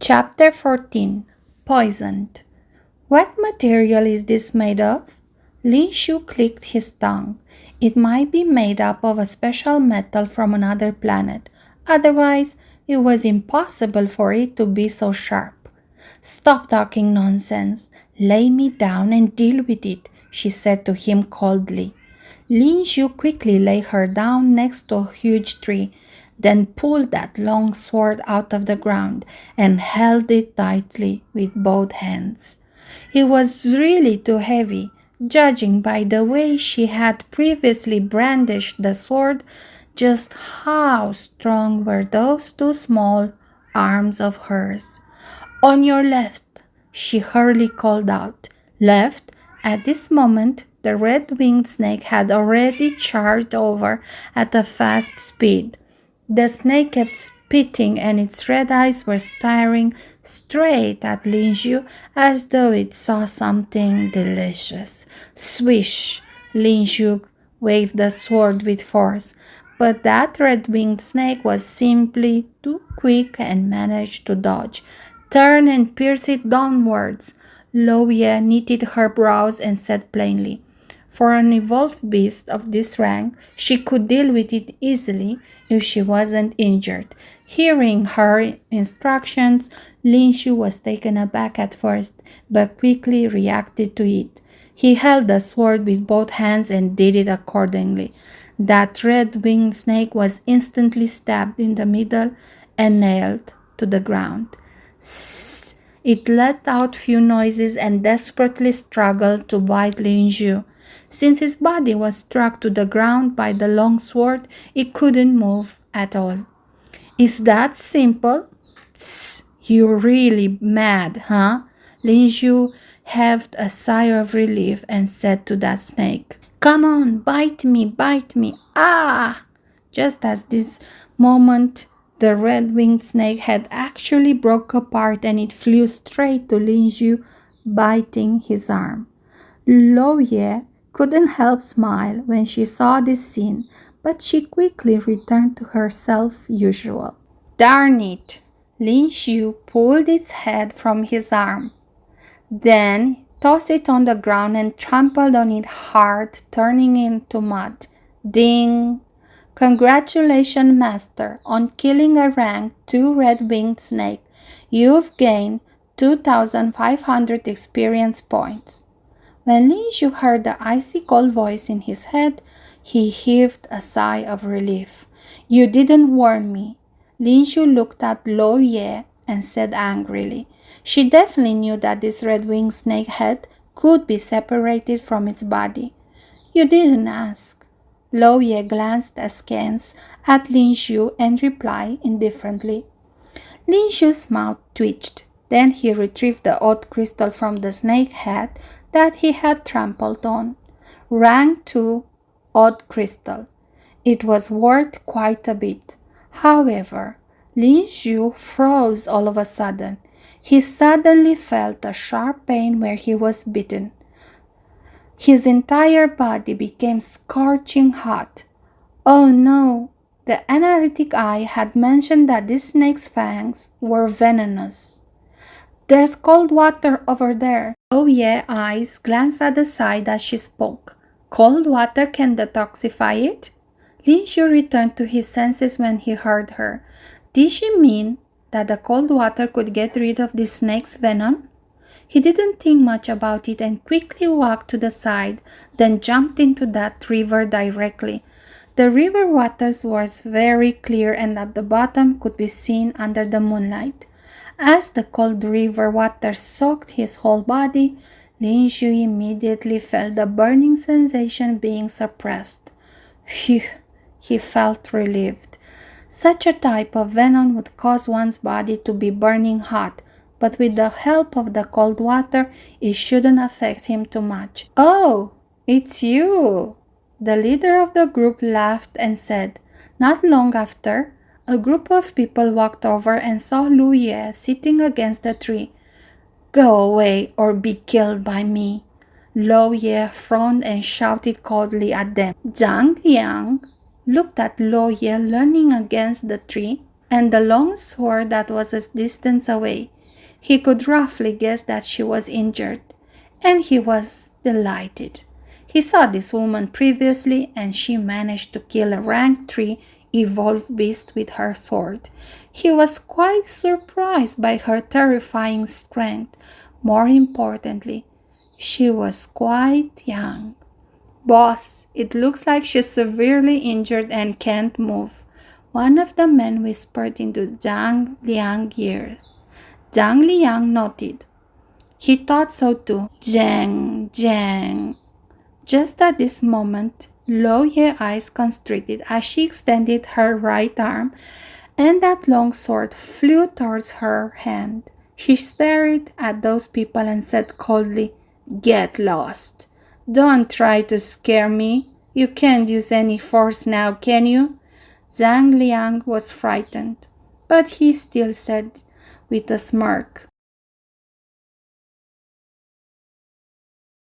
Chapter 14. Poisoned. What material is this made of? Lin Xiu clicked his tongue. It might be made up of a special metal from another planet. Otherwise, it was impossible for it to be so sharp. Stop talking nonsense. Lay me down and deal with it, she said to him coldly. Lin Xiu quickly lay her down next to a huge tree, then pulled that long sword out of the ground and held it tightly with both hands. It was really too heavy, judging by the way she had previously brandished the sword. Just how strong were those two small arms of hers? "On your left," she hurriedly called out. Left? At this moment, the red-winged snake had already charged over at a fast speed. The snake kept spitting, and its red eyes were staring straight at Lin Xiu as though it saw something delicious. Swish! Lin Xiu waved the sword with force, but that red-winged snake was simply too quick and managed to dodge, turn, and pierce it downwards. Lo Ye knitted her brows and said plainly, "For an evolved beast of this rank, she could deal with it easily if she wasn't injured." Hearing her instructions, Lin Xiu was taken aback at first, but quickly reacted to it. He held the sword with both hands and did it accordingly. That red-winged snake was instantly stabbed in the middle and nailed to the ground. "Sss!" It let out few noises and desperately struggled to bite Lin Xiu. Since his body was struck to the ground by the long sword, it couldn't move at all. "Is that simple?" "Tss, you're really mad, huh?" Lin Xiu heaved a sigh of relief and said to that snake, "Come on, bite me, bite me. Ah!" Just at this moment, the red-winged snake had actually broke apart and it flew straight to Lin Xiu, biting his arm. Lo Ye couldn't help smile when she saw this scene, but she quickly returned to her self-usual. "Darn it!" Lin Xiu pulled its head from his arm, then tossed it on the ground and trampled on it hard, turning it into mud. Ding! "Congratulations, Master, on killing a rank 2 red-winged snake. You've gained 2,500 experience points." When Lin Xiu heard the icy cold voice in his head, he heaved a sigh of relief. "You didn't warn me." Lin Xiu looked at Lo Ye and said angrily. She definitely knew that this red-winged snake head could be separated from its body. "You didn't ask." Lo Ye glanced askance at Lin Xiu and replied indifferently. Lin Xiu's mouth twitched. Then he retrieved the odd crystal from the snake head that he had trampled on. Rank 2 odd crystal. It was worth quite a bit. However, Lin Xiu froze all of a sudden. He suddenly felt a sharp pain where he was bitten. His entire body became scorching hot. Oh no! The analytic eye had mentioned that this snake's fangs were venomous. "There's cold water over there." Lo Ye's eyes glanced at the side as she spoke. "Cold water can detoxify it?" Lin Xiu returned to his senses when he heard her. Did she mean that the cold water could get rid of this snake's venom? He didn't think much about it and quickly walked to the side, then jumped into that river directly. The river waters was very clear and at the bottom could be seen under the moonlight. As the cold river water soaked his whole body, Lin Xiu immediately felt the burning sensation being suppressed. Phew, he felt relieved. Such a type of venom would cause one's body to be burning hot, but with the help of the cold water, it shouldn't affect him too much. "Oh, it's you!" The leader of the group laughed and said. Not long after, a group of people walked over and saw Lo Ye sitting against the tree. "Go away or be killed by me." Lo Ye frowned and shouted coldly at them. Zhang Liang looked at Lo Ye leaning against the tree and the long sword that was a distance away. He could roughly guess that she was injured, and he was delighted. He saw this woman previously, and she managed to kill a rank 3 evolved beast with her sword. He was quite surprised by her terrifying strength. More importantly, she was quite young. "Boss, it looks like she's severely injured and can't move," one of the men whispered into Zhang Liang's ear. Zhang Liang nodded. He thought so too. Zhang. Just at this moment, Lo Ye's eyes constricted as she extended her right arm, and that long sword flew towards her hand. She stared at those people and said coldly, "Get lost. Don't try to scare me. You can't use any force now, can you?" Zhang Liang was frightened, but he still said with a smirk,